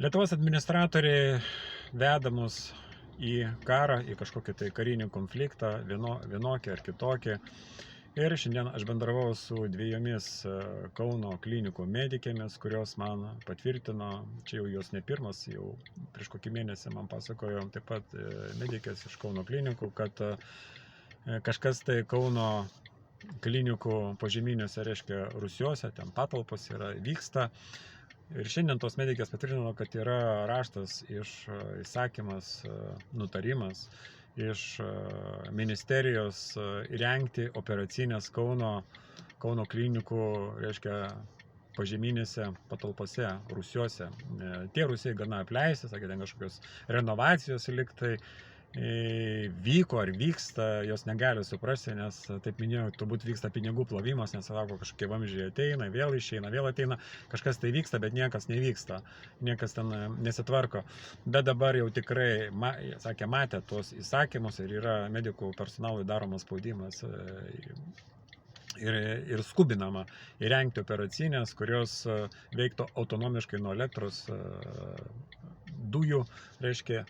Lietuvos administratoriai veda mus į karą, į kažkokį tai karinį konfliktą, vienokį ar kitokį. Ir šiandien aš bendravau su dviejomis Kauno klinikų medikėmis, kurios man patvirtino, čia jau jos ne pirmas, jau prieš kokį mėnesį man pasakojo taip pat medikės iš Kauno klinikų, kad kažkas tai Kauno klinikų požeminiuose, reiškia, rūsiuose, ten patalpos yra, vyksta. Ir šiandien tos medikės patvirtino, kad yra raštas įsakymas, nutarimas iš ministerijos įrengti operacinės Kauno klinikų, reiškia, požeminėse patalpose, rūsiuose. Tie rūsiai gana apleisti, sakė, ten kažkokios renovacijos liktai vyko ar vyksta, jos negali suprasti, nes, taip minėjau, turbūt vyksta pinigų plovimas, nes sako, kažkokie vamzdžiai ateina, vėl išeina, vėl ateina, kažkas tai vyksta, bet niekas nevyksta, niekas ten nesitvarko. Bet dabar jau tikrai, sakė, matė tuos įsakymus ir yra medikų personalui daromas spaudimas ir skubinama įrengti operacinės, kurios veiktų autonomiškai nuo elektros, dujų, reiškia,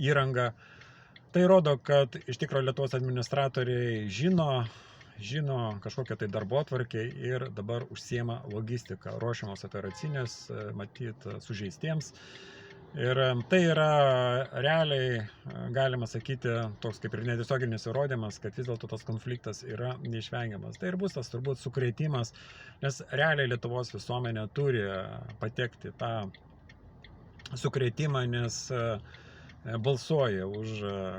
įrangą. Tai rodo, kad iš tikrųjų Lietuvos administratoriai žino kažkokią tai darbotvarkę ir dabar užsiema logistiką, ruošiamos operacinės, matyt, sužeistiems. Ir tai yra realiai, galima sakyti, toks kaip ir netiesioginis įrodymas, kad vis dėlto tas konfliktas yra neišvengiamas. Tai ir bus tas turbūt sukrėtimas, nes realiai Lietuvos visuomenė turi patekti tą sukrėtimą, nes balsuoja už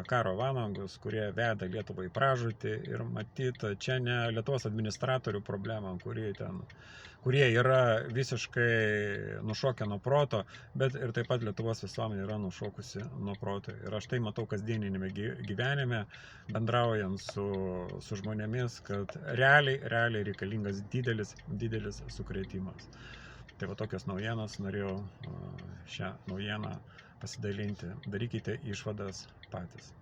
karo vanagus, kurie veda Lietuvą į pražūtį. Ir matyt, čia ne Lietuvos administratorių problema, kurie yra visiškai nušokę nuo proto, bet ir taip pat Lietuvos visuomenė yra nušokusi nuo proto. Ir aš tai matau kasdieninėme gyvenime, bendraujant su žmonėmis, kad realiai reikalingas didelis sukrėtimas. Tai va, tokios naujienos, norėjau šią naujieną pasidalinti. Darykite išvadas patys.